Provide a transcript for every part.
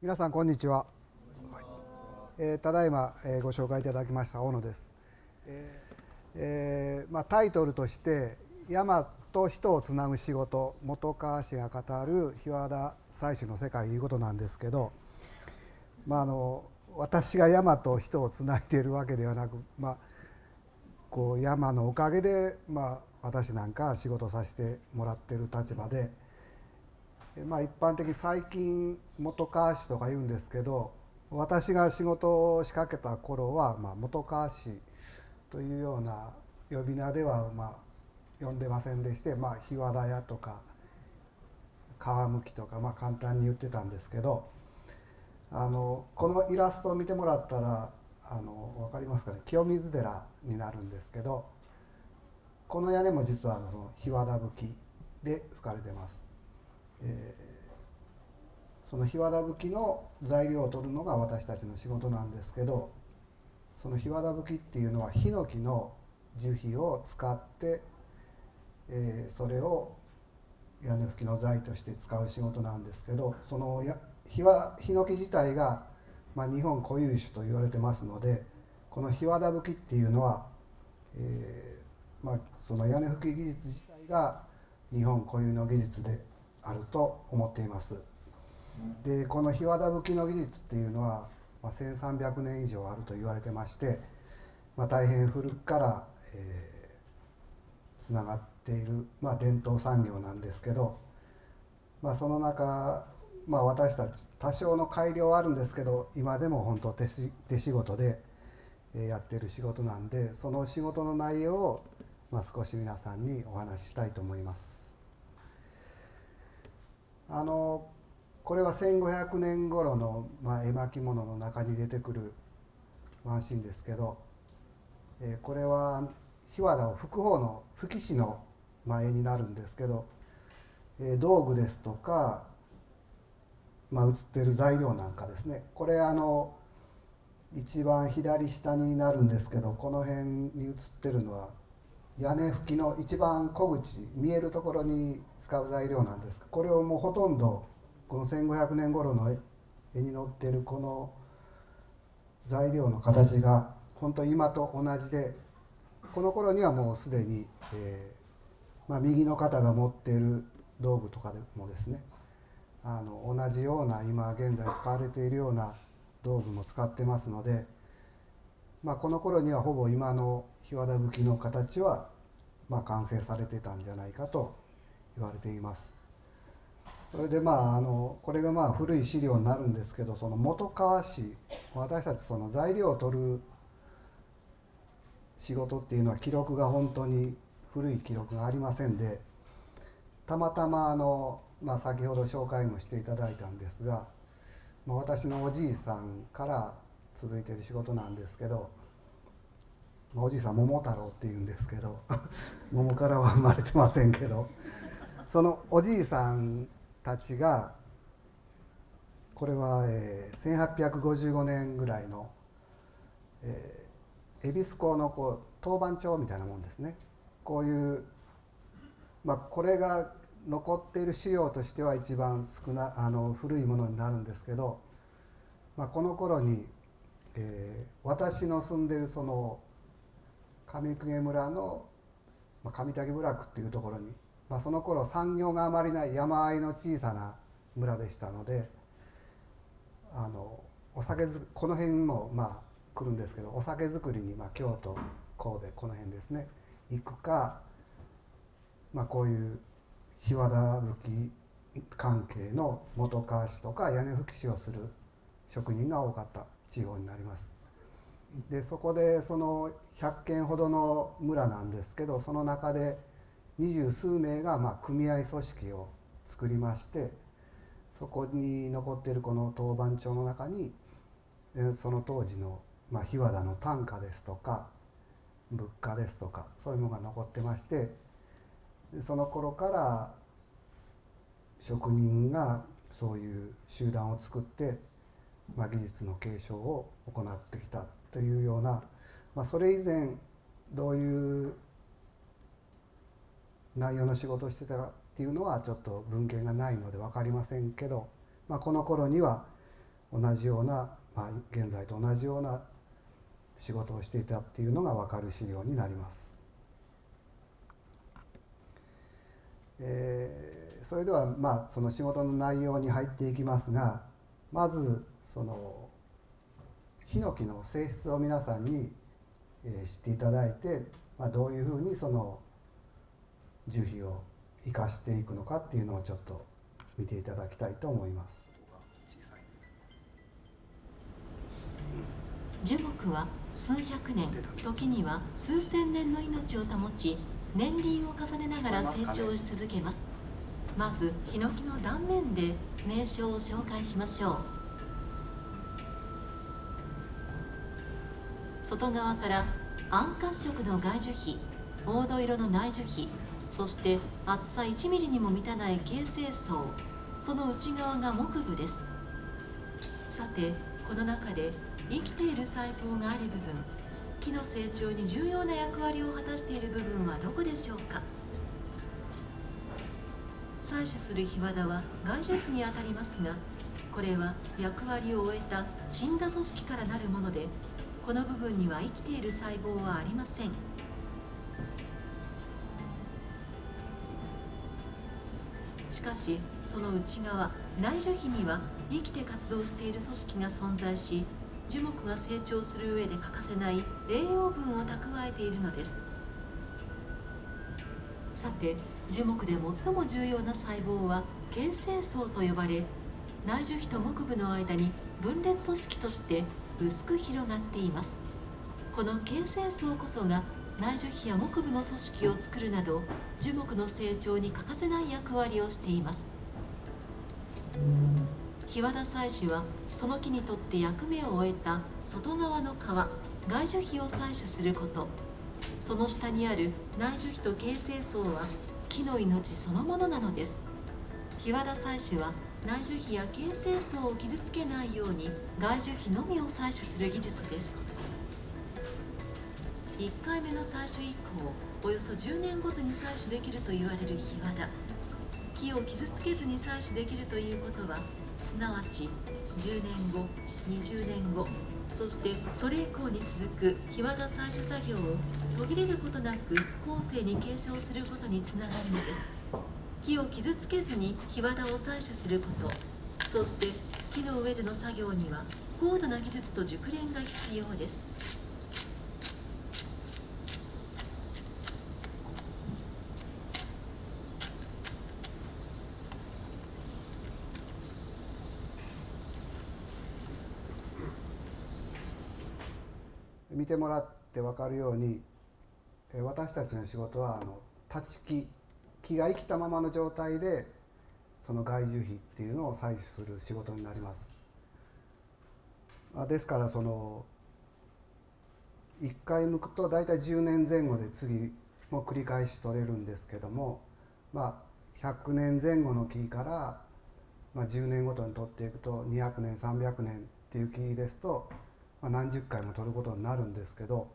皆さんこんにちは。ただいま、ご紹介いただきました小野です。タイトルとして山と人をつなぐ仕事、本川氏が語る日和田祭祀の世界ということなんですけど、私が山と人をつないでいるわけではなく、こう山のおかげで、私なんか仕事させてもらっている立場で、一般的に最近本川氏とか言うんですけど、私が仕事を仕掛けた頃は、本川氏というような呼び名では呼んでませんでして、日和田屋とか川向きとか、簡単に言ってたんですけど、このイラストを見てもらったら分かりますかね、清水寺になるんですけど、この屋根も実は日和田葺で吹かれてます。その日和田葺の材料を取るのが私たちの仕事なんですけど、その日和田葺っていうのはヒノキの樹皮を使って、それを屋根葺きの材として使う仕事なんですけど、そのヒノキ自体が、日本固有種と言われてますので、この日和田葺っていうのは、その屋根葺き技術自体が日本固有の技術であると思っています。でこの日和田葺の技術っていうのは、1300年以上あると言われてまして、大変古くから、つながっている、伝統産業なんですけど、その中、私たち多少の改良はあるんですけど、今でも本当手仕事でやっている仕事なんで、その仕事の内容を、少し皆さんにお話ししたいと思います。これは1500年頃の、絵巻物の中に出てくるワンシーンですけど、これは日和田を吹く方の吹き師の絵になるんですけど、道具ですとか、映っている材料なんかですね、これ一番左下になるんですけど、この辺に映ってるのは屋根葺きの一番小口見えるところに使う材料なんです。これをもうほとんどこの1500年頃の絵に載っているこの材料の形が本当今と同じで、この頃にはもうすでに、右の方が持っている道具とかでもですね、同じような今現在使われているような道具も使ってますので、この頃にはほぼ今の日和田葺の形は、完成されてたんじゃないかと言われています。それでこれが古い資料になるんですけど、その本川氏、私たちその材料を取る仕事っていうのは記録が本当に古い記録がありませんで、たまたま先ほど紹介もしていただいたんですが、私のおじいさんから続いている仕事なんですけど、おじいさん桃太郎っていうんですけど桃からは生まれてませんけど、そのおじいさんたちが、これは、1855年ぐらいの、恵比寿港の当番帳みたいなもんですね。こういう、これが残っている資料としては一番古いものになるんですけど、この頃に、私の住んでいるその上公家村の上竹部落っていうところに、その頃産業があまりない山あいの小さな村でしたので、お酒この辺も来るんですけど、お酒造りに京都神戸この辺ですね行くか、こういう日和田葺関係の本川師とか屋根葺き師をする職人が多かった地方になります。でそこでその100軒ほどの村なんですけど、その中で20数名が組合組織を作りまして、そこに残っているこの当番帳の中に、その当時の日和田の単価ですとか物価ですとか、そういうものが残ってまして、その頃から職人がそういう集団を作って、技術の継承を行ってきたというような、それ以前どういう内容の仕事をしてたかっていうのはちょっと文献がないので分かりませんけど、この頃には同じような、現在と同じような仕事をしていたっていうのが分かる資料になります。それではその仕事の内容に入っていきますが、まずそのヒノキの性質を皆さんに知っていただいて、どういうふうにその樹皮を生かしていくのかっていうのをちょっと見ていただきたいと思います。樹木は数百年、時には数千年の命を保ち、年輪を重ねながら成長し続けます。まずヒノキの断面で名称を紹介しましょう。外側から暗褐色の外樹皮、黄土色の内樹皮、そして厚さ1ミリにも満たない形成層、その内側が木部です。さて、この中で生きている細胞がある部分、木の成長に重要な役割を果たしている部分はどこでしょうか。採取するヒワダは外樹皮にあたりますが、これは役割を終えた死んだ組織からなるもので、この部分には生きている細胞はありません。しかし、その内側、内樹皮には生きて活動している組織が存在し、樹木が成長する上で欠かせない栄養分を蓄えているのです。さて、樹木で最も重要な細胞は形成層と呼ばれ、内樹皮と木部の間に分裂組織として薄く広がっています。この形成層こそが内樹皮や木部の組織を作るなど、樹木の成長に欠かせない役割をしています。ヒワダ採取はその木にとって役目を終えた外側の皮、外樹皮を採取すること。その下にある内樹皮と形成層は木の命そのものなのです。ヒワダ採取は内樹皮や形成層を傷つけないように外樹皮のみを採取する技術です。1回目の採取以降、およそ10年ごとに採取できると言われるヒワダ。木を傷つけずに採取できるということは、すなわち10年後、20年後、そしてそれ以降に続くヒワダ採取作業を途切れることなく後世に継承することにつながるのです。木を傷つけずにヒワダを採取すること、そして木の上での作業には高度な技術と熟練が必要です。見てもらって分かるように、私たちの仕事は立ち木が生きたままの状態でその外樹皮っていうのを採取する仕事になります。ですからその1回剥くと大体10年前後で次も繰り返し取れるんですけども、100年前後の木から10年ごとに取っていくと200年300年っていう木ですと何十回も取ることになるんですけど、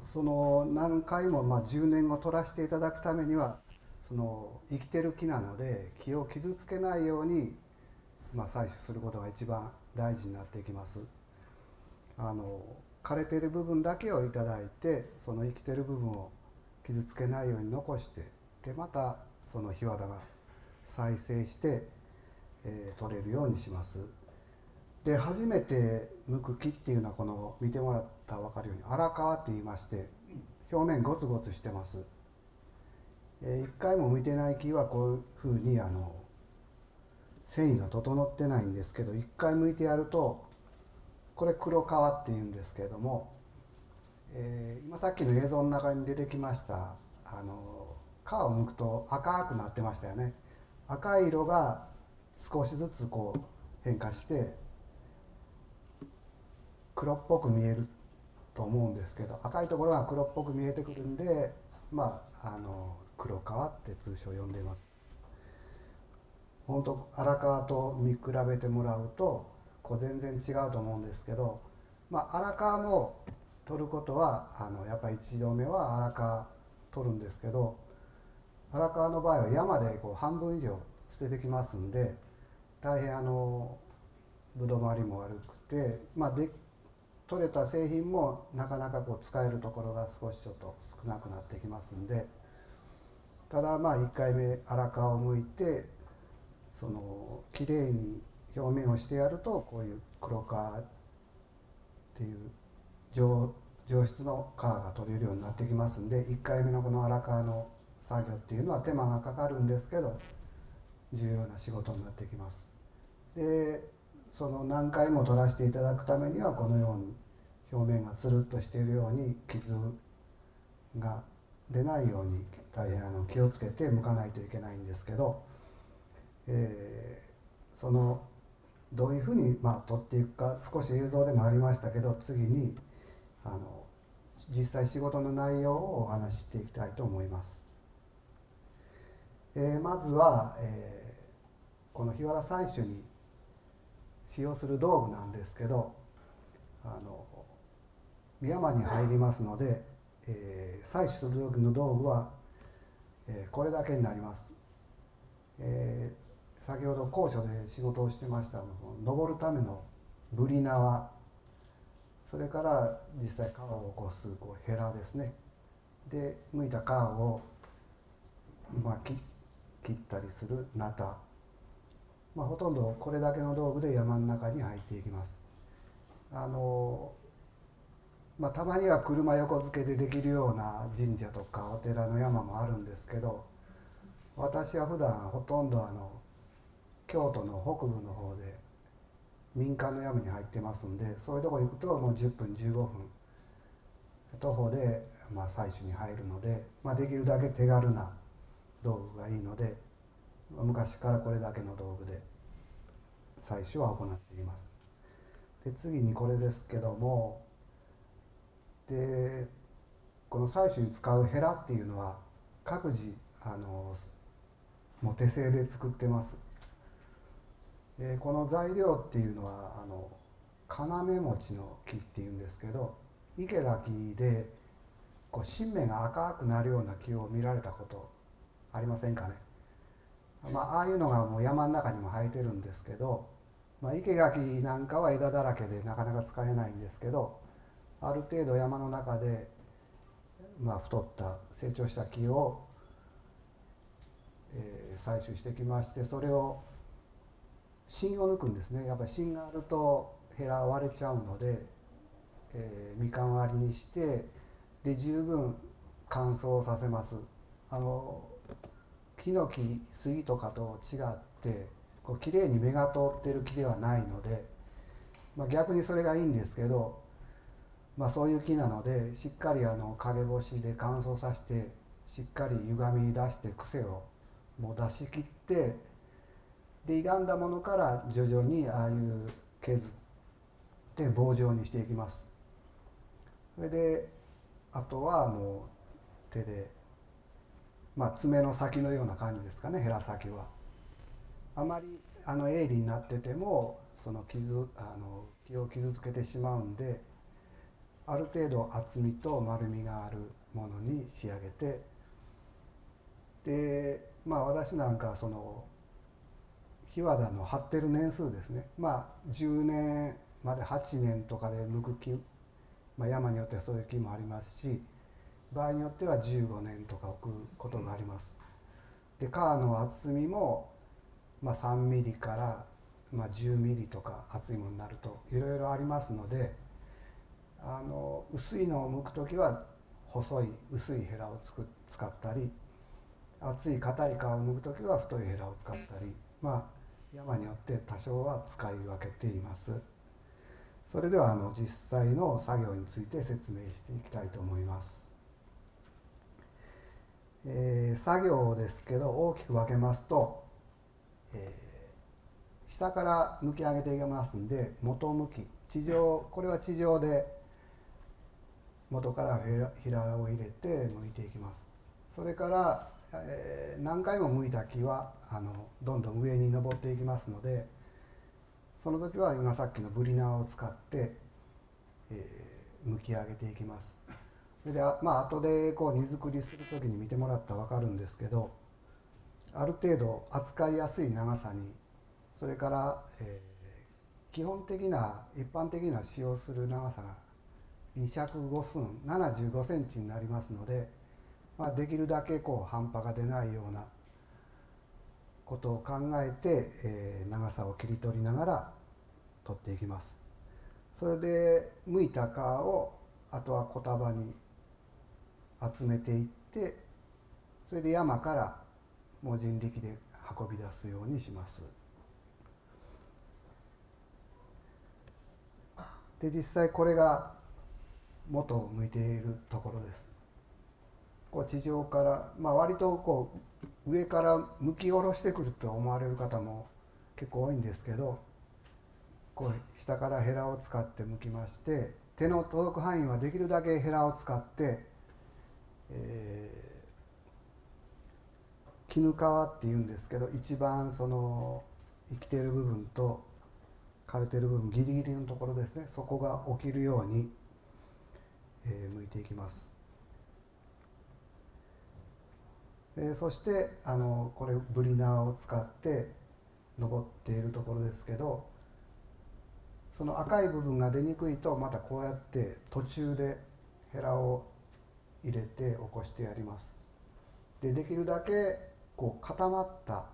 その何回も10年を取らせていただくためには、その生きてる木なので木を傷つけないように採取することが一番大事になってきます。枯れている部分だけをいただいて、その生きてる部分を傷つけないように残して、でまたそのヒワダが再生して、取れるようにします。で初めて剥く木っていうのは、この見てもらったら分かるように荒皮って言いまして、表面ゴツゴツしてます。一回も剥いてない木はこういうふうに繊維が整ってないんですけど、一回剥いてやると、これ黒皮っていうんですけれども、今さっきの映像の中に出てきました皮を剥くと赤くなってましたよね。赤い色が少しずつこう変化して黒っぽく見えると思うんですけど、赤いところが黒っぽく見えてくるんで、黒皮って通称呼んでいます。本当荒皮と見比べてもらうと全然違うと思うんですけど、荒皮も取ることはやっぱり1度目は荒皮取るんですけど、荒皮の場合は山で半分以上捨ててきますんで、大変ぶどまりも悪くて、取れた製品もなかなか使えるところが少しちょっと少なくなってきますんで、ただ1回目粗皮を剥いてきれいに表面をしてやると、こういう黒皮っていう上質の皮が取れるようになってきますんで、1回目のこの粗皮の作業っていうのは手間がかかるんですけど重要な仕事になってきます。で何回も取らせていただくためには、このように表面がつるっとしているように傷が出ないように大変気をつけて剥かないといけないんですけど、どういうふうに取っていくか、少し映像でもありましたけど、次に実際仕事の内容をお話ししていきたいと思います。まずは、この日和採取に使用する道具なんですけど、山に入りますので、採取する時の道具は、これだけになります。先ほど高所で仕事をしてました登るためのブリ縄、それから実際皮を起こすヘラですね。で剥いた皮を、切ったりするナタ、ほとんどこれだけの道具で山の中に入っていきます。たまには車横付けでできるような神社とかお寺の山もあるんですけど、私は普段ほとんど京都の北部の方で民間の山に入ってますんで、そういうとこ行くともう10分15分徒歩で採取に入るので、できるだけ手軽な道具がいいので、昔からこれだけの道具で採取は行っています。で次にこれですけども、でこの採取に使うヘラっていうのは各自もう手製で作ってます。この材料っていうのは要餅の木っていうんですけど、生け垣で新芽が赤くなるような木を見られたことありませんかね。ああいうのがもう山の中にも生えてるんですけど、生け垣なんかは枝だらけでなかなか使えないんですけど、ある程度山の中で、太った成長した木を、採取してきまして、それを芯を抜くんですね。やっぱり芯があるとヘラ割れちゃうので、みかん割りにして、で十分乾燥させます。ヒノキ杉とかと違ってきれいに芽が通っている木ではないので、逆にそれがいいんですけど、そういう木なのでしっかり陰干しで乾燥させて、しっかり歪み出して癖をもう出し切って、で傷んだものから徐々にああいう削って棒状にしていきます。それであとはもう手で、爪の先のような感じですかね、ヘラ先は。あまり鋭利になってても木を傷つけてしまうんで、ある程度厚みと丸みがあるものに仕上げて、で私なんか日和田の張ってる年数ですね、10年まで8年とかで剥く木、山によってはそういう木もありますし、場合によっては15年とか置くことがあります。で皮の厚みも、3ミリから、10ミリとか厚いものになるといろいろありますので、薄いのを剥くときは細い薄いヘラを使ったり、厚い硬い皮を剥くときは太いヘラを使ったり、山によって多少は使い分けています。それでは実際の作業について説明していきたいと思います。作業ですけど大きく分けますと、下から剥き上げていきますんで、元剥き、これは地上で元からヘラを入れて剥いていきます。それから、何回も剥いた木はどんどん上に登っていきますので、その時は今さっきのブリ縄を使って、剥き上げていきます。それで後で荷造りする時に見てもらったら分かるんですけど、ある程度扱いやすい長さにそれから、基本的な一般的な使用する長さが2尺5寸75センチになりますので、できるだけ半端が出ないようなことを考えて、長さを切り取りながら取っていきます。それで剥いた皮をあとは小束に集めていって、それで山からもう人力で運び出すようにします。で実際これが元を向いているところです。地上から、割と上から剥き下ろしてくると思われる方も結構多いんですけど、下からヘラを使って剥きまして、手の届く範囲はできるだけヘラを使って、絹皮っていうんですけど、一番その生きている部分と枯れている部分ギリギリのところですね、そこが起きるように、剥いていきます。そしてこれブリナーを使って登っているところですけど、その赤い部分が出にくいとまたこうやって途中でヘラを入れて起こしてやります。できるだけ固まった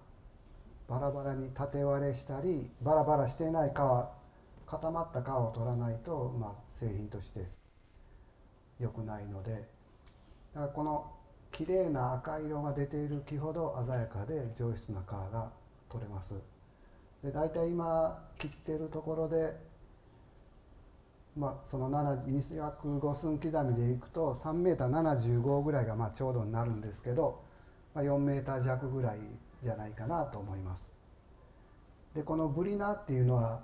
バラバラに縦割れしたりバラバラしていない皮、固まった皮を取らないと、製品として良くないので、だからこの綺麗な赤色が出ている木ほど鮮やかで上質な皮が取れます。で大体今切っているところで、その2約5寸刻みでいくと3メーター75ぐらいがちょうどになるんですけど、4メーター弱ぐらいじゃないかなと思います。でこのブリナーっていうのは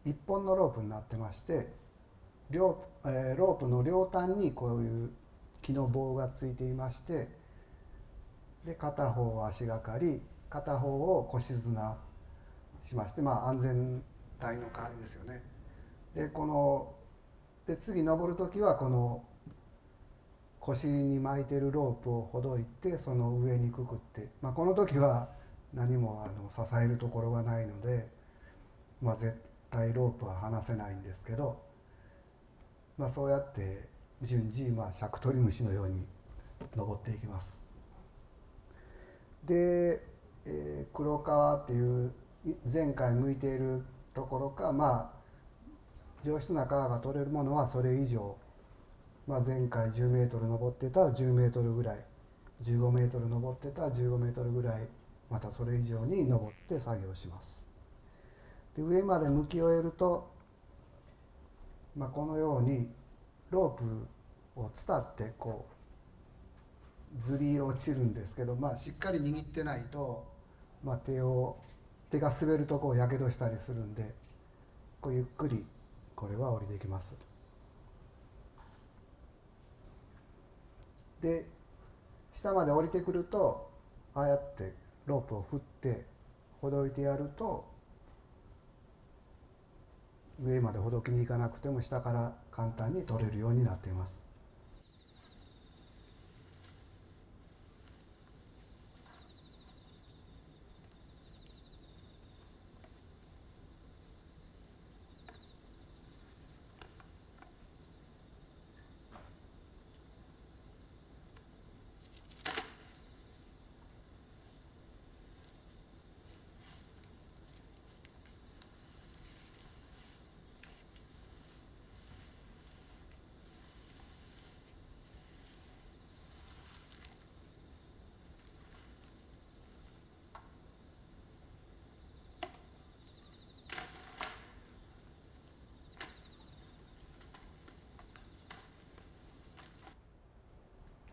1本のロープになってまして、ロープの両端にこういう木の棒がついていまして、で片方は足がかり、片方を腰綱しまして、安全帯の代わりですよね。で次登る時はこの腰に巻いてるロープをほどいてその上にくくって、この時は何も支えるところがないので、絶対ロープは離せないんですけど、そうやって順次シャクトリムシのように登っていきます。で、黒皮っていう前回向いているところか、上質な皮が取れるものはそれ以上、前回10メートル登ってたら10メートルぐらい、15メートル登ってたら15メートルぐらい、またそれ以上に登って作業します。で上まで剥き終えると、このようにロープを伝ってずり落ちるんですけど、しっかり握ってないと、手が滑るとやけどしたりするんで、ゆっくりこれは降りてきます。で下まで降りてくると、ああやってロープを振ってほどいてやると、上までほどきに行かなくても下から簡単に取れるようになっています。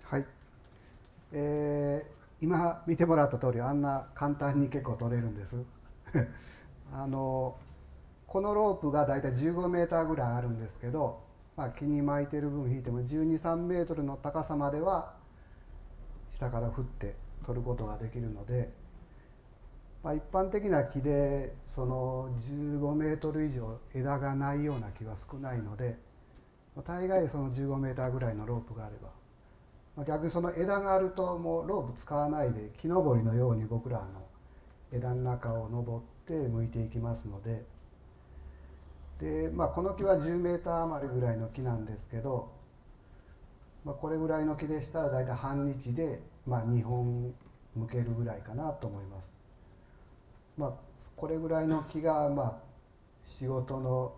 はい、今見てもらった通り、あんな簡単に結構取れるんですこのロープがだいたい15メーターぐらいあるんですけど、木に巻いてる分引いても12、3メートルの高さまでは下から振って取ることができるので、一般的な木でその15メートル以上枝がないような木は少ないので、大概その15メーターぐらいのロープがあれば、逆にその枝があるともうロープ使わないで木登りのように僕ら枝の中を登っって剥いていきますので、この木は10メーター余りぐらいの木なんですけど、これぐらいの木でしたら大体半日で、2本剥けるぐらいかなと思います。これぐらいの木が、仕事の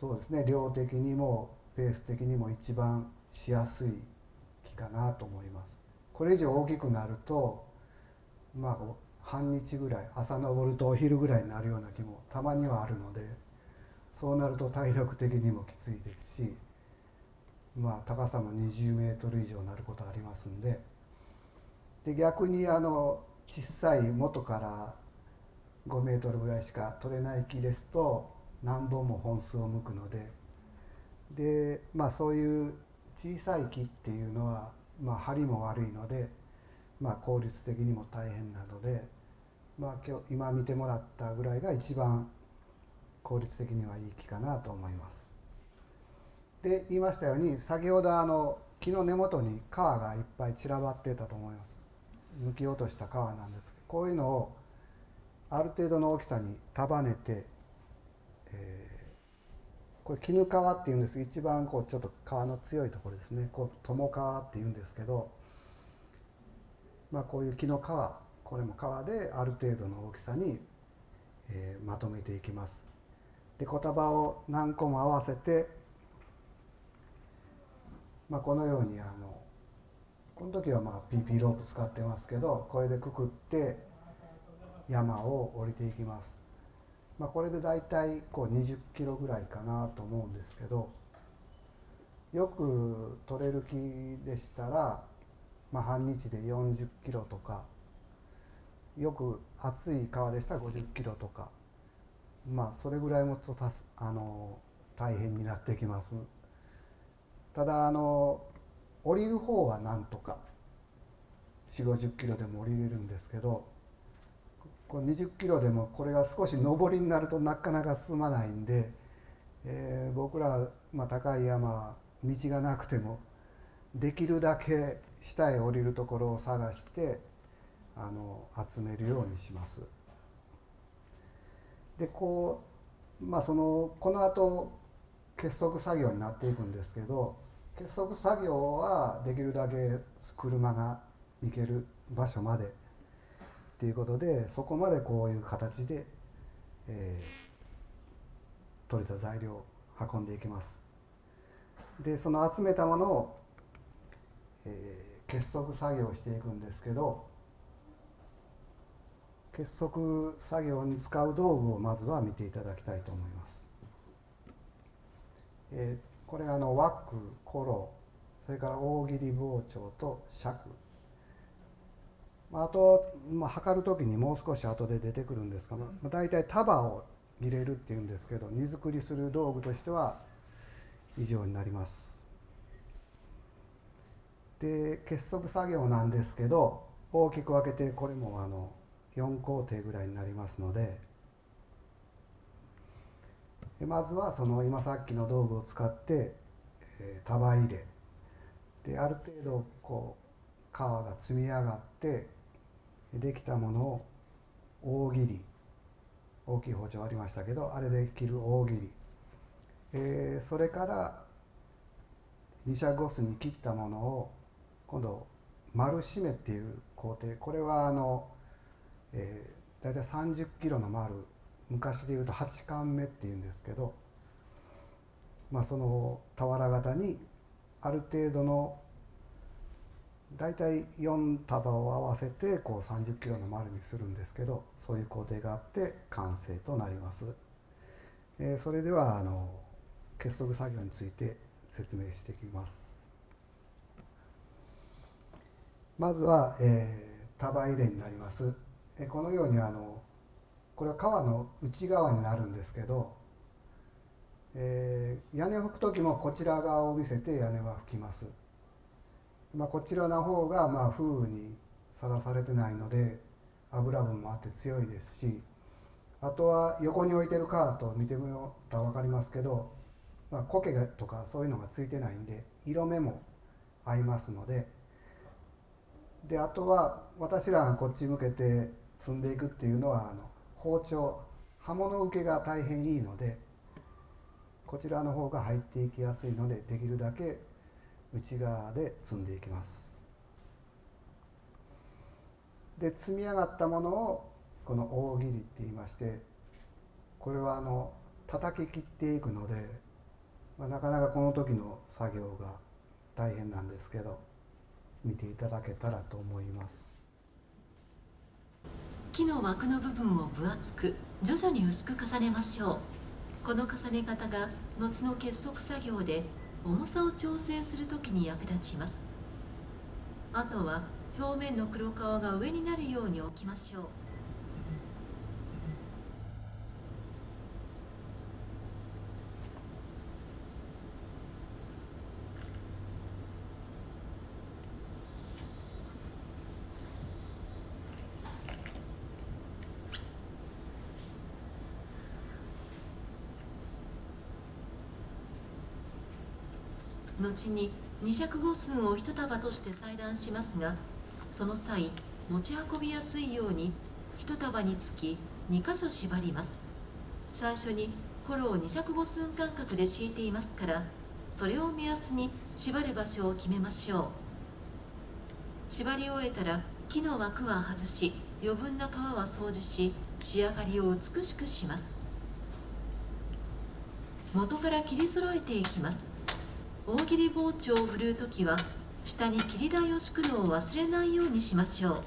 そうですね、量的にもペース的にも一番しやすい木かなと思います。これ以上大きくなると、半日ぐらい、朝登るとお昼ぐらいになるような木もたまにはあるので、そうなると体力的にもきついですし、高さも20メートル以上になることありますんで、逆に小さい元から5メートルぐらいしか取れない木ですと何本も本数を剥くので、そういう小さい木っていうのは、張りも悪いので、効率的にも大変なので、今見てもらったぐらいが一番効率的にはいい木かなと思います。で、言いましたように、先ほど木の根元に皮がいっぱい散らばってたと思います。剥き落とした皮なんですけど、こういうのをある程度の大きさに束ねて、これ絹皮っていうんです。一番ちょっと皮の強いところですね。友皮っていうんですけど、こういう木の皮、これも皮である程度の大きさに、まとめていきます。で、小束を何個も合わせて、このようにこの時はPP ロープ使ってますけど、これでくくって山を降りていきます。これでだいたい20キロぐらいかなと思うんですけど、よく取れる木でしたら、半日で40キロとか、よく厚い川でしたら50キロとか、それぐらいもと大変になってきます。ただ降りる方はなんとか4、50キロでも降りれるんですけど、20キロでもこれが少し上りになるとなかなか進まないんで、僕ら、高い山、道がなくてもできるだけ下へ降りるところを探して集めるようにします。でこの後結束作業になっていくんですけど、結束作業はできるだけ車が行ける場所までっていうことで、そこまでこういう形で、取れた材料を運んでいきます。でその集めたものを、結束作業をしていくんですけど、結束作業に使う道具をまずは見ていただきたいと思います。これワック、コロ、それから大切り包丁と尺、あと、測る時にもう少し後で出てくるんですが、大体束を入れるっていうんですけど、荷造りする道具としては以上になります。で結束作業なんですけど、大きく分けてこれも4工程ぐらいになりますので、まずはその今さっきの道具を使って束入れで、ある程度皮が積み上がってできたものを大切り、大きい包丁ありましたけど、あれで切る大切り、それから2尺5寸に切ったものを今度丸締めっていう工程、これはだいたい30キロの丸、昔でいうと8貫目っていうんですけど、その俵型にある程度のだいたい4束を合わせて30キロの丸にするんですけど、そういう工程があって完成となります。それでは結束作業について説明していきます。まずは、束入れになります。このようにこれは革の内側になるんですけど、屋根を拭く時もこちら側を見せて屋根は拭きます。こちらの方が風雨にさらされてないので油分もあって強いですし、あとは横に置いてるカートを見てもらったら分かりますけど、苔とかそういうのがついてないんで色目も合いますので、あとは私らがこっち向けて積んでいくっていうのは包丁刃物受けが大変いいので、こちらの方が入っていきやすいので、できるだけ内側で積んでいきます。で積み上がったものをこの大切りって言いまして、これは叩き切っていくので、なかなかこの時の作業が大変なんですけど、見ていただけたらと思います。木の枠の部分を分厚く徐々に薄く重ねましょう。この重ね方が後の結束作業で重さを調整するときに役立ちます。あとは表面の黒皮が上になるように置きましょう。後に二尺五寸を一束として裁断しますが、その際持ち運びやすいように一束につき2箇所縛ります。最初にフォロー二尺五寸間隔で敷いていますから、それを目安に縛る場所を決めましょう。縛り終えたら木の枠は外し、余分な皮は掃除し、仕上がりを美しくします。元から切り揃えていきます。大切り包丁を振るうときは下に切り台を敷くのを忘れないようにしましょう。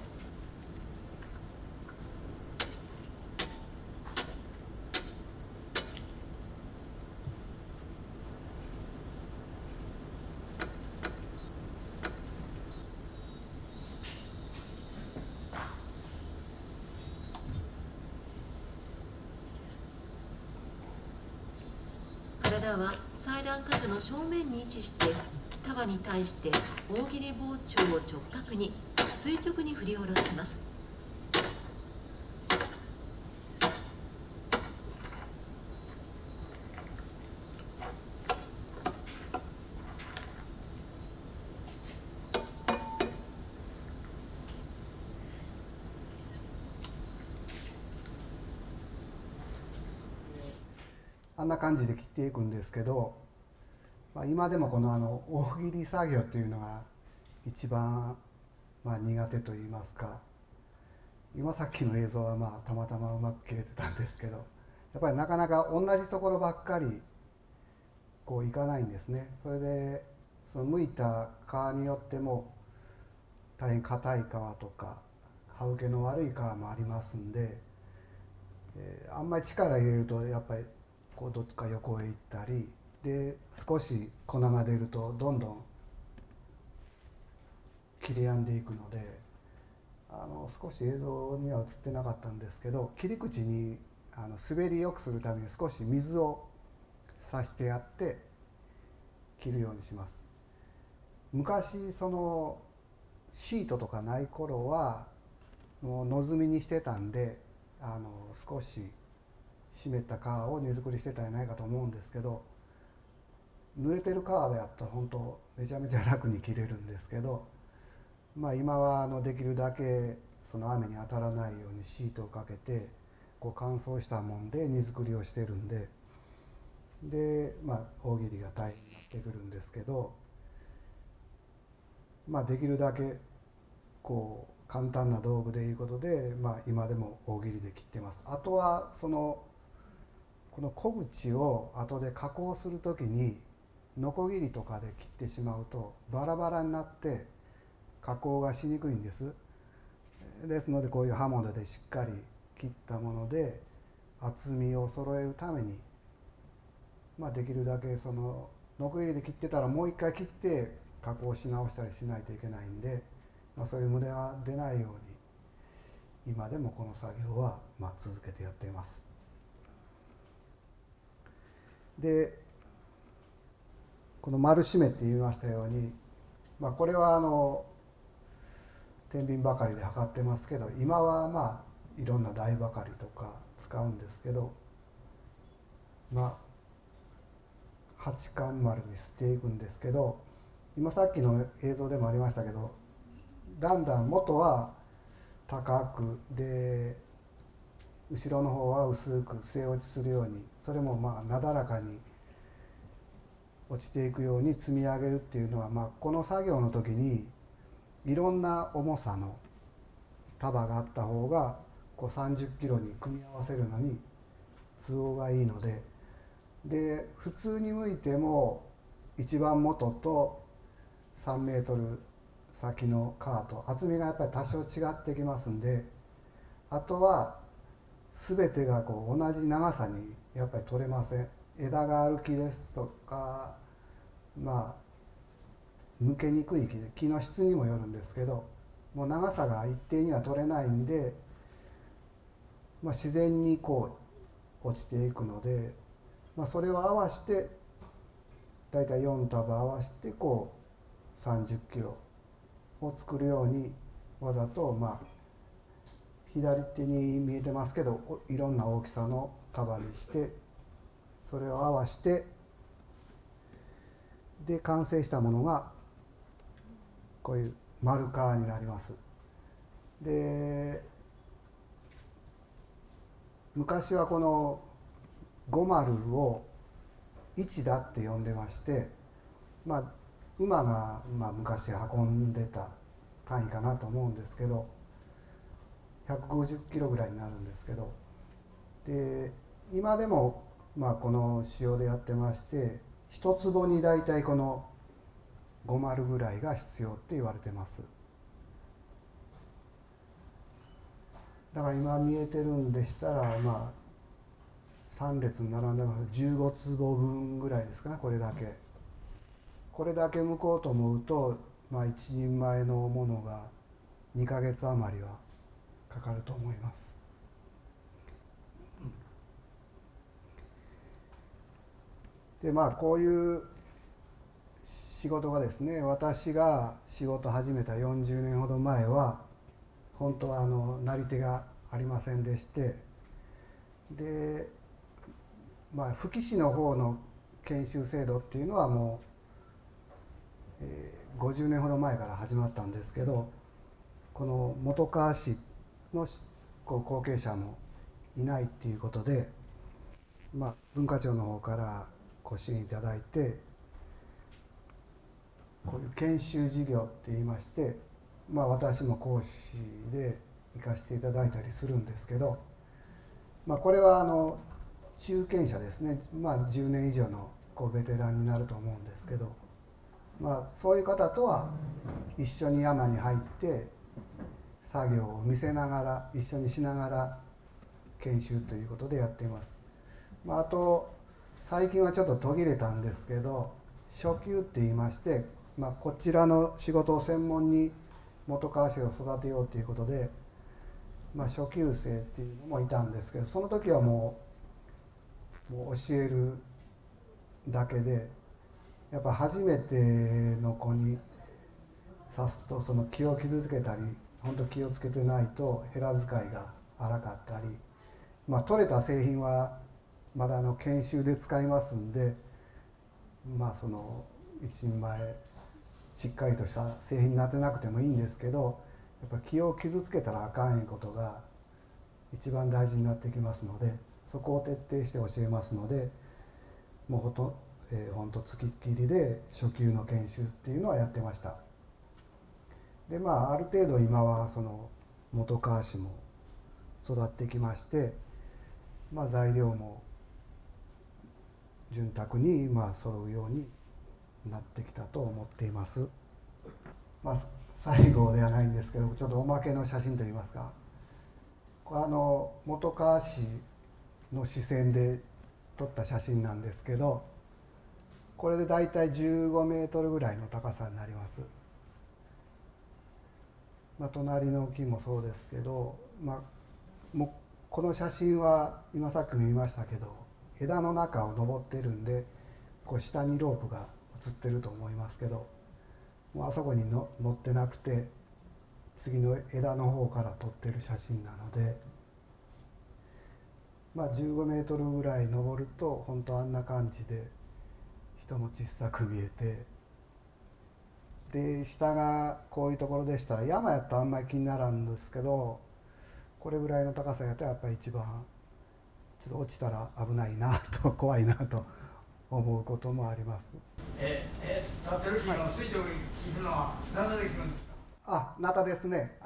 体は裁断箇所の正面に位置して、束に対して大切り包丁を直角に垂直に振り下ろします。あんな感じで切っていくんですけど、今でもこの大切り作業というのが一番苦手と言いますか、今さっきの映像はたまたまうまく切れてたんですけど、やっぱりなかなか同じところばっかりこういかないんですね。それでその剥いた皮によっても大変硬い皮とか歯受けの悪い皮もありますんで、あんまり力入れるとやっぱりこうどっか横へ行ったりで、少し粉が出るとどんどん切れやんでいくので、少し映像には映ってなかったんですけど、切り口に滑りよくするために少し水をさしてやって切るようにします。昔そのシートとかない頃はもう野積みにしてたんで、少し湿った皮を荷造りしてたんじゃないかと思うんですけど、濡れてる皮であったら本当めちゃめちゃ楽に切れるんですけど、今はできるだけその雨に当たらないようにシートをかけてこう乾燥したもんで荷造りをしてるんで、大切りが大変になってくるんですけど、できるだけこう簡単な道具でいうことで、今でも大切りで切ってます。あとはこの小口を後で加工するときにノコギリとかで切ってしまうとバラバラになって加工がしにくいんです。ですのでこういう刃物でしっかり切ったもので厚みを揃えるために、できるだけそのノコギリで切ってたらもう一回切って加工し直したりしないといけないんで、そういう無駄が出ないように今でもこの作業は続けてやっています。でこの丸締めって言いましたように、これは天秤ばかりで測ってますけど、今はいろんな台ばかりとか使うんですけど、八貫丸にしていくんですけど、今さっきの映像でもありましたけど、だんだん元は高くで後ろの方は薄く据え落ちするように、それもなだらかに落ちていくように積み上げるっていうのは、この作業の時にいろんな重さの束があった方がこう30キロに組み合わせるのに都合がいいので、普通に向いても一番元と3メートル先のカート厚みがやっぱり多少違ってきますんで、あとは全てがこう同じ長さにやっぱり取れません。枝がある木ですとか、抜けにくい木の質にもよるんですけど、もう長さが一定には取れないんで、自然にこう落ちていくので、それを合わせてだいたい4束合わせてこう30キロを作るように、わざと左手に見えてますけどいろんな大きさの束にして、それを合わせて、で完成したものがこういう丸カーになります。で昔はこの50を1だって呼んでまして、馬が昔運んでた単位かなと思うんですけど、150キロぐらいになるんですけど、で今でもこの仕様でやってまして、一坪に大体この50ぐらいが必要って言われてます。だから今見えてるんでしたら3列に並んでます。15坪分ぐらいですかね。これだけ向こうと思うと、一人前のものが2ヶ月余りはかかると思います。でこういう仕事がですね、私が仕事始めた40年ほど前は本当はなり手がありませんでして、で久喜市の方の研修制度っていうのはもう、50年ほど前から始まったんですけど、この本川市の後継者もいないっていうことで、文化庁の方からご支援いただいて、こういう研修事業って言いまして、私も講師で行かせていただいたりするんですけど、これは中堅者ですね、10年以上のベテランになると思うんですけど、そういう方とは一緒に山に入って作業を見せながら、一緒にしながら研修ということでやっています。あと最近はちょっと途切れたんですけど、初級って言いまして、こちらの仕事を専門に本川市を育てようということで、初級生っていうのもいたんですけど、その時はもう教えるだけで、やっぱ初めての子に刺すとその気を傷つけたり、本当気をつけてないとヘラ使いが荒かったり、取れた製品はまだ研修で使いますんで、その一人前しっかりとした製品になってなくてもいいんですけど、やっぱ気を傷つけたらあかんいうことが一番大事になってきますので、そこを徹底して教えますので、もうほんとつきっきりで初級の研修っていうのはやってました。である程度今はその本川市も育ってきまして、材料も潤沢に揃うようになってきたと思っています。最後ではないんですけど、ちょっとおまけの写真といいますか、これ本川市の視線で撮った写真なんですけど、これでだいたい15メートルぐらいの高さになります。隣の木もそうですけど、もうこの写真は今さっきも見ましたけど、枝の中を登ってるんで、下にロープが映ってると思いますけど、もうあそこに乗ってなくて、次の枝の方から撮ってる写真なので、15メートルぐらい登ると本当あんな感じで人も小さく見えて、で下がこういうところでしたら、山やったらあんまり気にならんですけど、これぐらいの高さやとやっぱり一番ちょっと落ちたら危ないなと怖いなと思うこともあります。立ってる木の垂直に切るのはナタで切るんですか？ナタですね。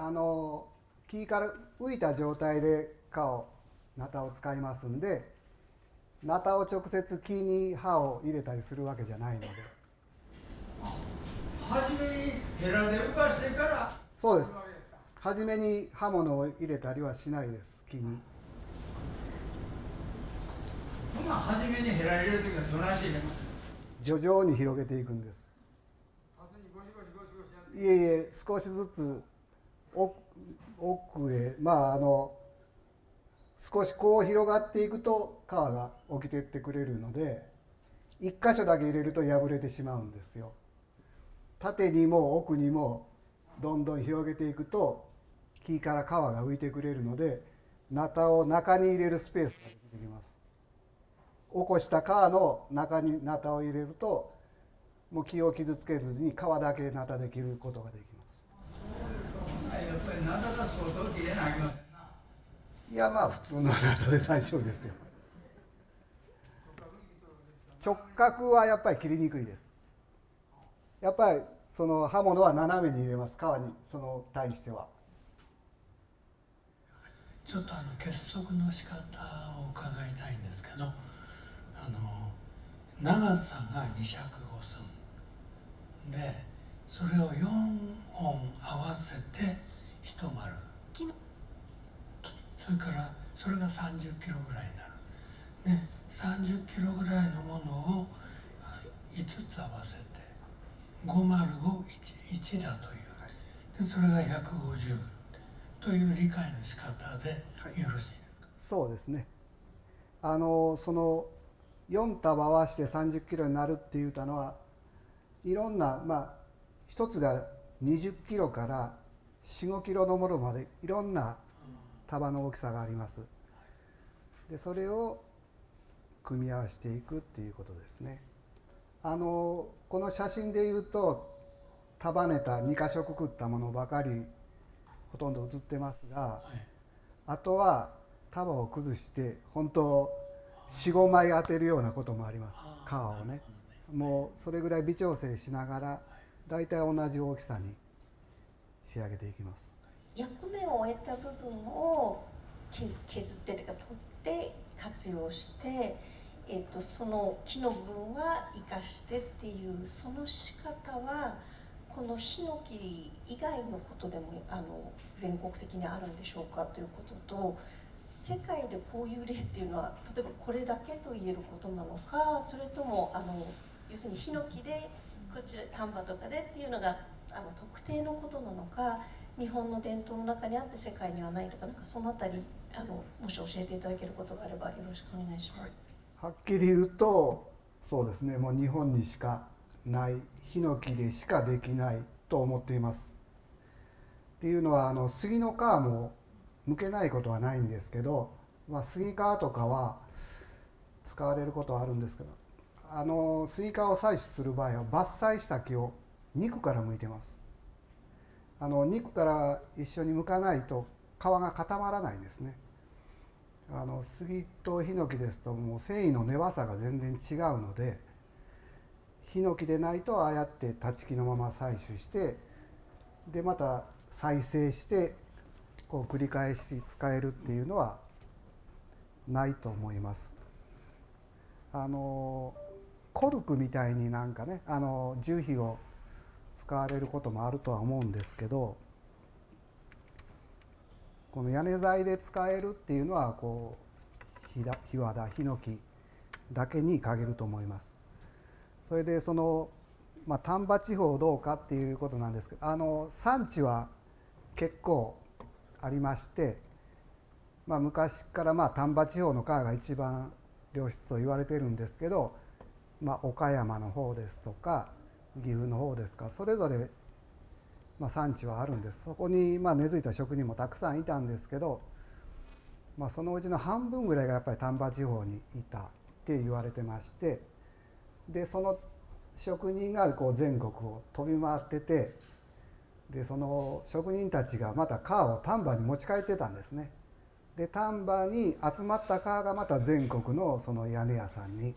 木から浮いた状態でナタを使いますんで、ナタを直接木に刃を入れたりするわけじゃないので。初めにヘラで浮かしてからそうです。初めに刃物を入れたりはしないです、木に。ほな初めにヘラ入れるときはどないして入れます？徐々に広げていくんです。いえいえ、少しずつ奥へ、少しこう広がっていくと皮が起きていってくれるので、一箇所だけ入れると破れてしまうんですよ。縦にも奥にもどんどん広げていくと木から皮が浮いてくれるので、ナタを中に入れるスペースができます。起こした皮の中にナタを入れると、もう木を傷つけずに皮だけナタで切ることができます。やっぱりナタが相当切れないの。いや、普通のナタで大丈夫ですよ。直角はやっぱり切りにくいです。やっぱりその刃物は斜めに入れます、皮に対しては。ちょっと結束の仕方を伺いたいんですけど、長さが2尺5寸で、それを4本合わせて一丸、それからそれが30キロぐらいになる。で30キロぐらいのものを5つ合わせて501だという、でそれが150という理解の仕方でよろしいですか？そうですね。その4束合わせて30キロになるって言ったのは、いろんな、一つが20キロから4、5キロのものまでいろんな束の大きさがあります。でそれを組み合わせていくっていうことですね。この写真でいうと束ねた2箇所くくったものばかりほとんど写ってますが、はい、あとは束を崩して本当4、5枚当てるようなこともあります。皮をね、もうそれぐらい微調整しながらだいたい同じ大きさに仕上げていきます。役目を終えた部分を削ってというか取って活用して、その木の部分は生かしてっていうその仕方はこのヒノキ以外のことでも全国的にあるんでしょうかということと、世界でこういう例っていうのは例えばこれだけと言えることなのか、それとも要するにヒノキでこちら丹波とかでっていうのが特定のことなのか、日本の伝統の中にあって世界にはないとか、なんかそのあたりもし教えていただけることがあればよろしくお願いします。はっきり言うとそうですね、もう日本にしかないヒノキでしかできないと思っています。っていうのは杉の皮も剥けないことはないんですけど、杉皮とかは使われることはあるんですけど、杉皮を採取する場合は伐採した木を肉から剥いてます。肉から一緒に剥かないと皮が固まらないんですね。杉とヒノキですともう繊維の根わさが全然違うので、ヒノキでないとああやって立ち木のまま採取して、でまた再生してこう繰り返し使えるっていうのはないと思います。コルクみたいになんかね、樹皮を使われることもあるとは思うんですけど、この屋根材で使えるっていうのはこうヒワダ、ヒノキだけに限ると思います。それで丹波地方どうかっていうことなんですけど、産地は結構ありまして、昔から丹波地方の皮が一番良質と言われてるんですけど、岡山の方ですとか岐阜の方ですか、それぞれ産地はあるんです。そこに根付いた職人もたくさんいたんですけど、そのうちの半分ぐらいがやっぱり丹波地方にいたって言われてまして、でその職人がこう全国を飛び回ってて、でその職人たちがまた皮を丹波に持ち帰ってたんですね。で丹波に集まった皮がまた全国のその屋根屋さんに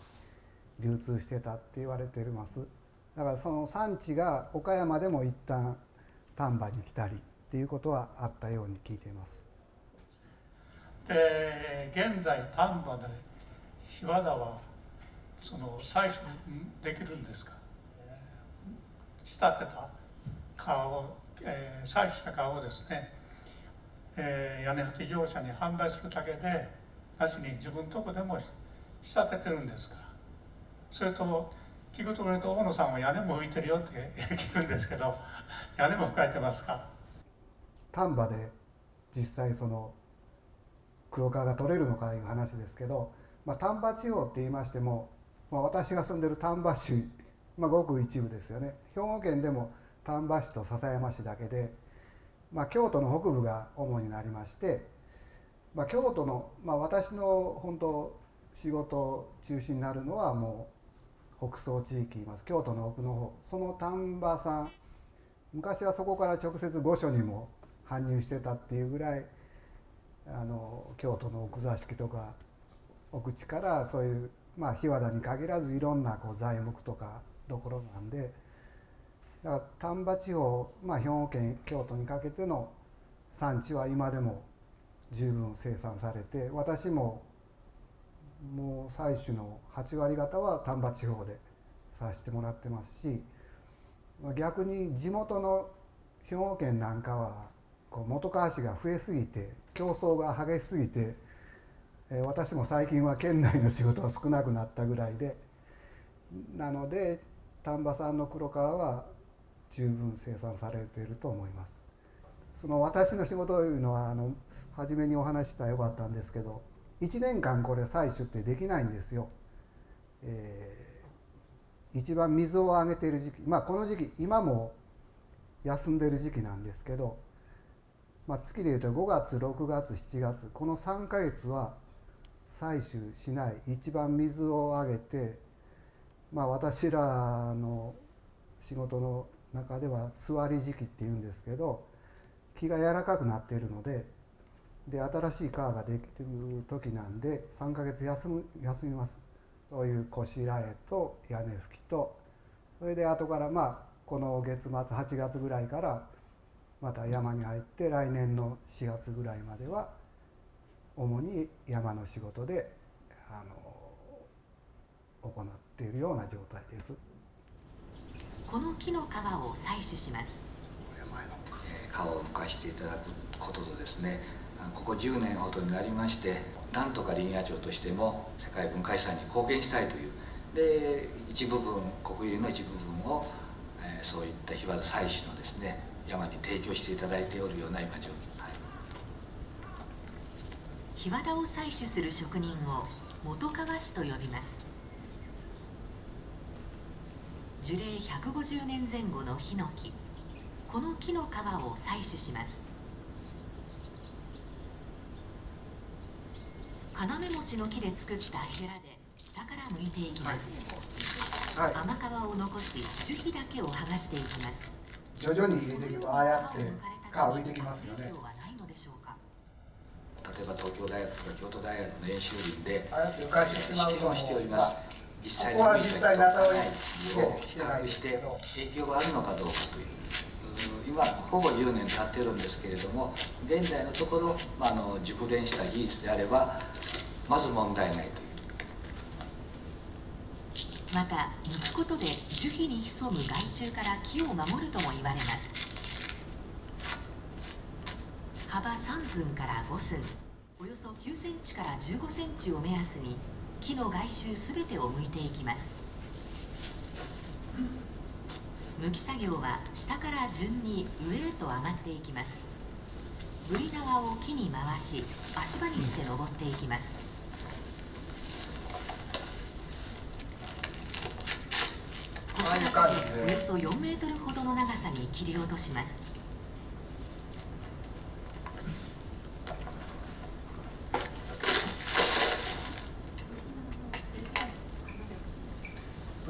流通してたって言われています。だからその産地が岡山でも一旦丹波に来たりっていうことはあったように聞いています。で現在丹波で檜皮はその採取できるんですか？仕立てた皮を、採取した皮をですね、屋根葺き業者に販売するだけでなしに自分のとこでも仕立ててるんですから。それと聞くところと大野さんは屋根も吹いてるよって聞くんですけど、屋根も吹かれてますか？丹波で実際その黒皮が取れるのかいう話ですけど、丹波地方って言いましても、私が住んでる丹波市、ごく一部ですよね。兵庫県でも丹波市と篠山市だけで、京都の北部が主になりまして、京都の、私の本当仕事中心になるのはもう北総地域、京都の奥の方、その丹波産、昔はそこから直接御所にも搬入してたっていうぐらい、京都の奥座敷とか奥地からそういう檜皮に限らずいろんな材木とかところなんで、だから丹波地方、兵庫県京都にかけての産地は今でも十分生産されて、私ももう採取の8割方は丹波地方でさせてもらってますし、逆に地元の兵庫県なんかは本川市が増えすぎて競争が激しすぎて、私も最近は県内の仕事が少なくなったぐらいで、なので丹波産の黒皮は十分生産されていると思います。その私の仕事というのは初めにお話ししたらよかったんですけど、1年間これ採取ってできないんですよ。一番水をあげている時期、この時期今も休んでる時期なんですけど、月でいうと5月6月7月この3ヶ月は採取しない、一番水をあげて、私らの仕事の中ではつわり時期っていうんですけど、木が柔らかくなっているので、新しい皮ができてる時なんで3ヶ月休みます。そういうこしらえと屋根葺きと、それで後からこの月末8月ぐらいからまた山に入って、来年の4月ぐらいまでは主に山の仕事で行っているような状態です。この木の皮を採取します。皮をむかしていただくこととですね、ここ10年ほどになりまして、なんとか林野庁としても世界文化遺産に貢献したいというで、一部分国有の一部分を、そういった檜皮採取のですね山に提供していただいておるような今状況。檜皮を採取する職人を本川師と呼びます。樹齢150年前後のヒノキ、この木の皮を採取します。要餅の木で作ったヘラで下から剥いていきます。甘皮を残し樹皮だけを剥がしていきます。徐々に入れていくとああやって皮浮いてきますよね。例えば東京大学とか京都大学の演習林でああやって浮かしてしまう試験をしております。ここは実際ナタを入れてきてない比較してですけど、影響があるのかどうかという、今ほぼ10年経ってるんですけれども、現在のところ、熟練した技術であればまず問題ないという。また剥くことで樹皮に潜む害虫から木を守るとも言われます。幅3寸から5寸、およそ9センチから15センチを目安に木の外周すべてを剥いていきます。剥き作業は下から順に上へと上がっていきます。ブリ縄を木に回し足場にして登っていきます。腰掛けでおよそ4メートルほどの長さに切り落とします。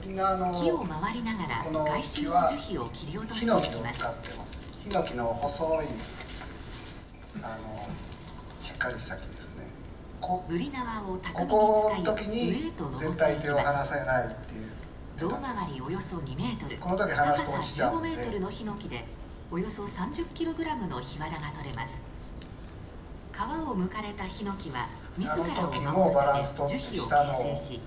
木を回りながら外周の樹皮を切り落としていきます。ヒノキの細いしっかりした木です。ブリ縄を巧みこに使いの時に上へと登絶っていき対手を離ます。せないっていう。胴回りおよそ2メートル、この時離高さすと落ちちゃう15んでメートルのヒノキでおよそ 30kg のヒワダが取れます。皮を剥かれたヒノキは自らを守るため樹皮を形成し、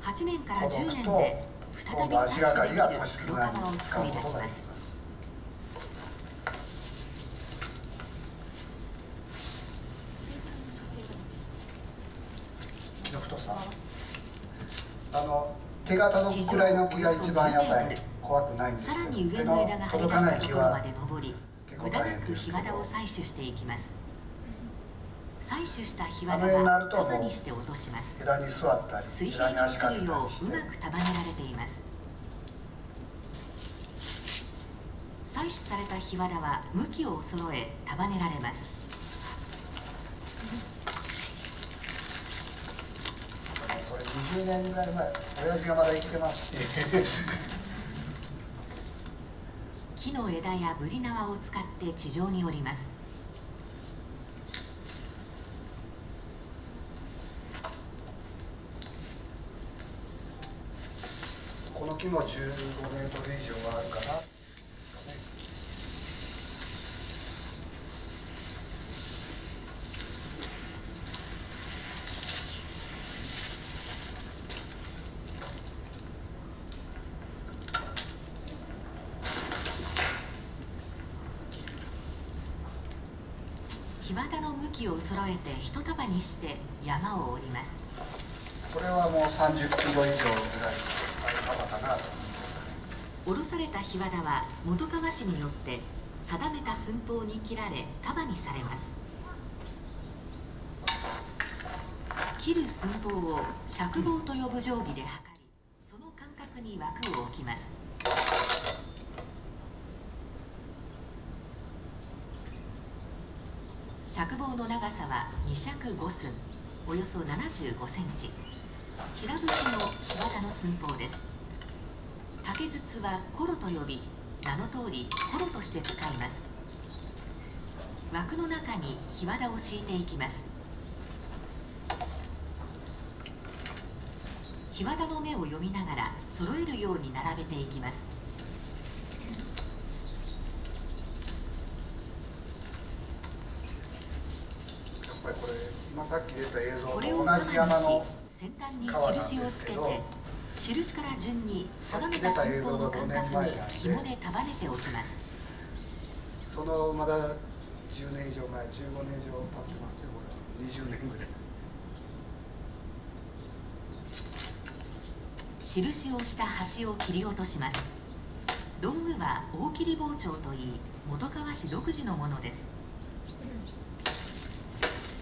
8年から10年で再び採取できる黒皮を作り出します。太さ手が届くくらいの木が一番やっぱり怖くないんですさけど、らに上の枝が張り出したところまで登り、無駄なくヒワダを採取していきます。採取したヒワダは束にして落とします。枝に座ったり水枝に平に足かけ落ちるよううたりして、まく束ねられています。採取されたヒワダは向きを揃え束ねられます。これ20年ぐらい前、親父がまだ生きてますし木の枝やブリ縄を使って地上に降ります。この木も15メートル以上はあるかな。ヒワダの向きを揃えて一束にして山を降ります。これはもう30キロ以上ぐらいある幅かなと。下ろされたヒワダは本川氏によって定めた寸法に切られ束にされます。切る寸法を尺棒と呼ぶ定規で測り、その間隔に枠を置きます。尺棒の長さは2尺5寸、およそ75センチ。平吹きのヒワダの寸法です。竹筒はコロと呼び、名の通りコロとして使います。枠の中にヒワダを敷いていきます。ヒワダの目を読みながら揃えるように並べていきます。やっぱりこれ今さっき出た映像これをと同じ山の先端に印をつけて、印から順に定めた寸法の間隔に紐で束ねておきます。そのまだ10年以上前、15年以上経ってますね。これ20年ぐらい。印をした端を切り落とします。道具は大切り包丁といい、本川氏独自のものです。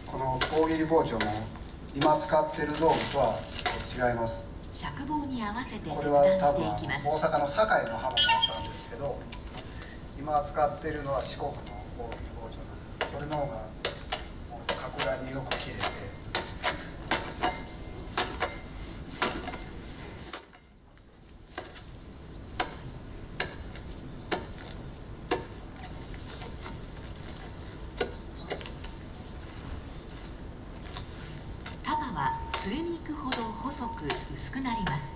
この大切り包丁も今使ってる道具とは違います。尺棒に合わせてこ切れは多断していきます。分大阪の堺の刃物だったんですけど、今使ってるのは四国の大切り包丁なんです。これの方がもう格段によく切れて、束は末に行くほど細く薄くなります。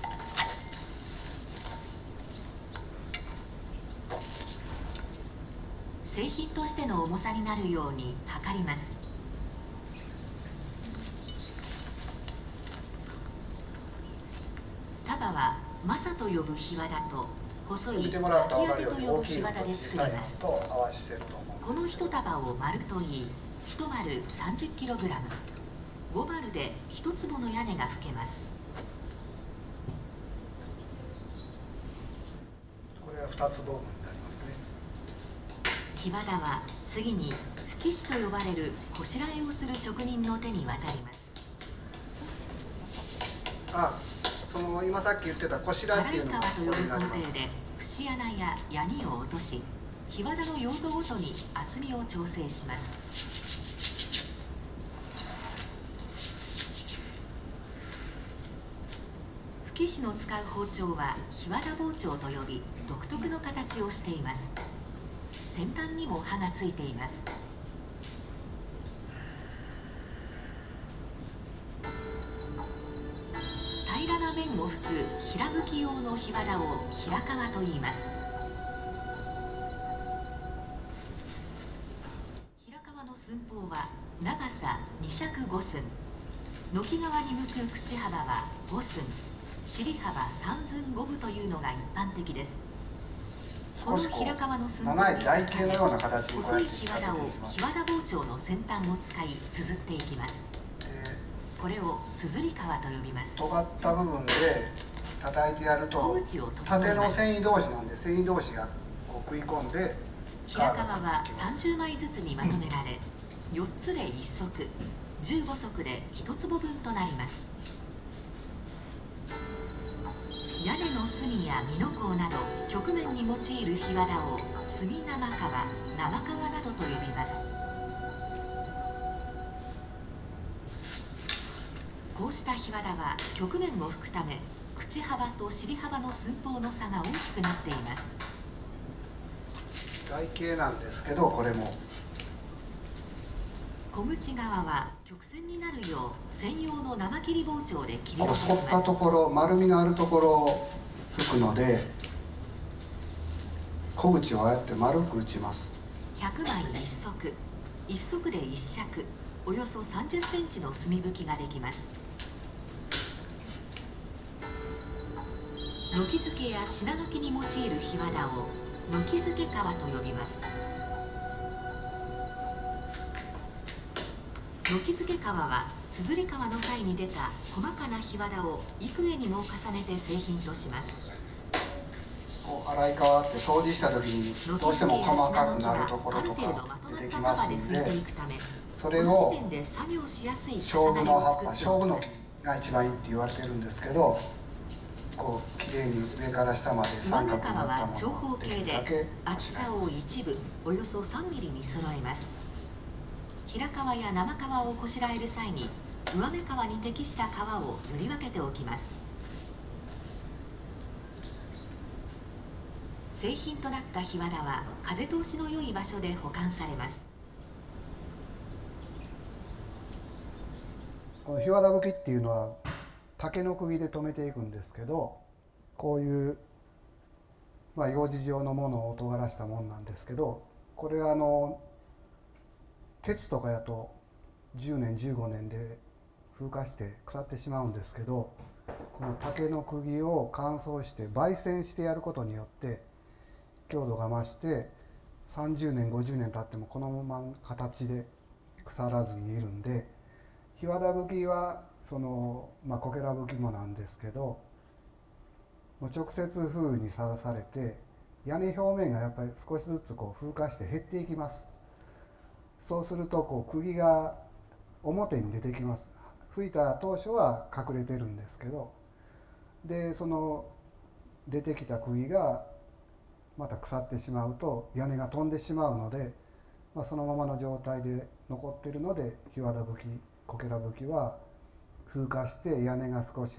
製品としての重さになるように測ります。束はマサと呼ぶヒワダと細い見てもらうと分かかきるように当てと呼ぶヒ大きいのとワダで作小さいのります。と合わせてると思う。この一束を丸といい、一丸 30kg、5丸で一坪の屋根が吹けます。これは2つボブになりますね。ヒワダは次に吹き師と呼ばれるこしらえをする職人の手に渡ります。その今さっき言ってたこしらっていうのが洗い皮と呼ぶ工これになります。程で節穴やヤニを落とし、ヒワダの用途ごとに厚みを調整します。吹き師の使う包丁はヒワダ包丁と呼び、独特の形をしています。先端にも刃がついています。平向き用の檜皮を平革と言います。平革の寸法は長さ2尺5寸、軒側に向く口幅は5寸、尻幅3寸5分というのが一般的です。この平革の寸法に台形のような形に細い檜皮を檜皮包丁の先端を使い綴っていきます。これを綴り皮と呼びます。尖った部分で叩いてやると縦の繊維同士なんで、繊維同士がこう食い込んで平皮は30枚ずつにまとめられ、4つで1足、15足で1坪分となります。屋根の隅や身の甲など曲面に用いる檜皮を墨生皮、生皮などと呼びます。こうした檜皮は曲面を拭くため、口幅と尻幅の寸法の差が大きくなっています。台形なんですけど、これも小口側は曲線になるよう専用の生切り包丁で切りこう落とします。反ったところ、丸みのあるところを拭くので、小口をああやって丸く打ちます。100枚1足、1足で1尺、およそ30センチの墨拭きができます。軒付や品軒に用いる檜皮を軒付皮と呼びます。軒付皮は綴り皮の際に出た細かな檜皮を幾重にも重ねて製品とします。こう洗い替わって掃除した時にどうしても細かくなるところとか出てきますんで、それを勝負の葉っぱ、勝負の木が一番いいって言われてるんですけど、こうきれいに上から下まで三角になったものは長方形で厚さを一部およそ3ミリに揃えます。平皮や生皮をこしらえる際に上目皮に適した皮を塗り分けておきます。製品となった檜皮は風通しの良い場所で保管されます。この檜皮拭きっていうのは竹の釘で留めていくんですけど、こういう、幼児状のものを尖らしたものなんですけど、これは鉄とかやと10年15年で風化して腐ってしまうんですけど、この竹の釘を乾燥して焙煎してやることによって強度が増して、30年50年経ってもこのままの形で腐らずにいるんで、檜皮拭きはこけら拭きもなんですけど、もう直接風雨にさらされて屋根表面がやっぱり少しずつこう風化して減っていきます。そうするとこう釘が表に出てきます。吹いた当初は隠れてるんですけど、でその出てきた釘がまた腐ってしまうと屋根が飛んでしまうので、そのままの状態で残ってるので、檜皮拭き、こけら拭きは風化して屋根が少し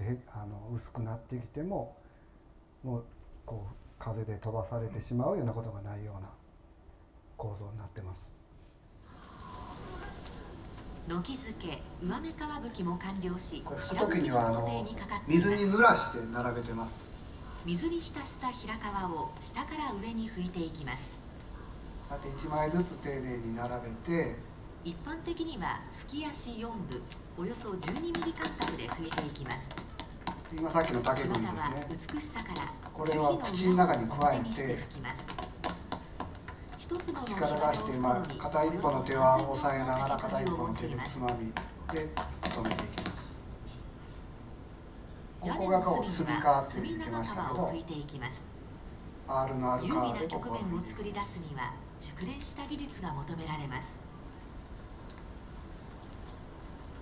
薄くなってきても、もうこう風で飛ばされてしまうようなことがないような構造になってます。軒付け、上目皮拭きも完了し、これ拭く時には水に濡らして並べてます。水に浸した平皮を下から上に拭いていきます。あと1枚ずつ丁寧に並べて、一般的には拭き足4分、およそ12ミリ間隔で拭いていきます。今さっきの竹釘ですね。美しさからこれは口の中に加えて力出して、片一方の手は押さえながら片一方の手でつまみで留めていきます。ここがこう墨皮って言ってましたけど、R のある皮優美なでここは曲面を作り出すには熟練した技術が求められます。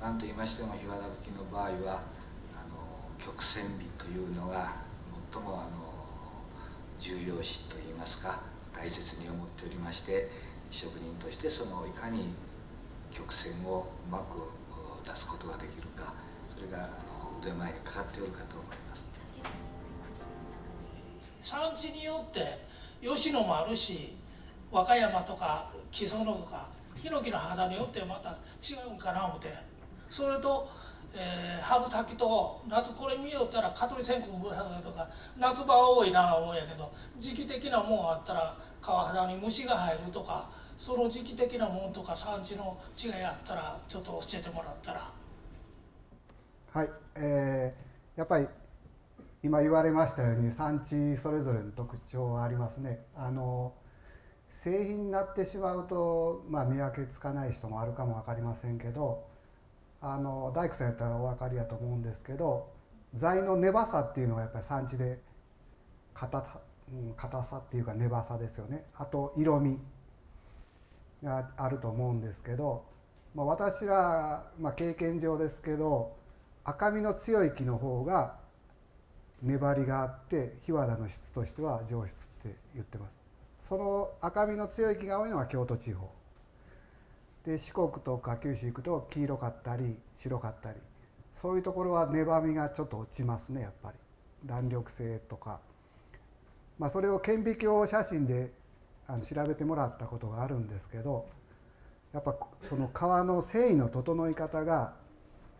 何と言いましても檜皮拭きの場合は曲線美というのが最も重要視といいますか大切に思っておりまして、職人としていかに曲線をうまく出すことができるか、それが腕前にかかっておるかと思います。産地によって吉野もあるし、和歌山とか木曽野とかヒノキの肌によってまた違うんかな思って、それと春先と夏、これ見よったら蚊取り線香ぶら下がるとか夏場は多いな思うんやけど、時期的なもんあったら川肌に虫が入るとか、その時期的なもんとか産地の違いあったらちょっと教えてもらったら。はい、やっぱり今言われましたように産地それぞれの特徴はありますね。製品になってしまうと、見分けつかない人もあるかも分かりませんけど、大工さんやったらお分かりやと思うんですけど、材の粘さっていうのがやっぱり産地で硬さっていうか粘さですよね。あと色味があると思うんですけど、私ら、経験上ですけど、赤みの強い木の方が粘りがあって檜皮の質としては上質って言ってます。その赤みの強い木が多いのは京都地方で、四国とか九州行くと黄色かったり白かったり、そういうところは粘みがちょっと落ちますね。やっぱり弾力性とか、それを顕微鏡写真で調べてもらったことがあるんですけど、やっぱその皮の繊維の整い方が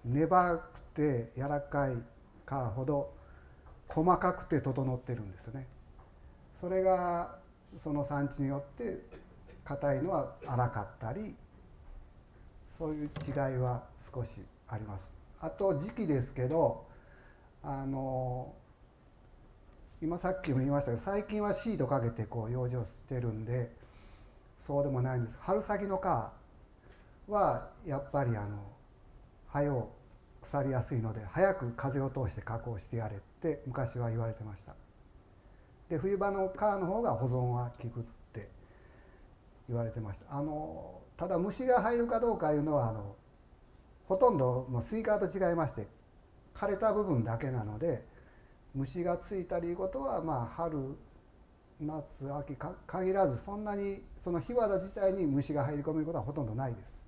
粘くて柔らかい皮ほど細かくて整ってるんですね。それがその産地によって硬いのは粗かったり、そういう違いは少しあります。あと時期ですけど、今さっきも言いましたけど、最近はシートかけてこう養生してるんでそうでもないんです。春先の皮はやっぱり早う腐りやすいので早く風を通して加工してやれって昔は言われてました。で冬場の皮の方が保存は効くって言われてました。ただ虫が入るかどうかいうのはほとんどもうスイカと違いまして、枯れた部分だけなので、虫がついたりいうことは春夏秋限らず、そんなにその檜皮自体に虫が入り込むことはほとんどないです。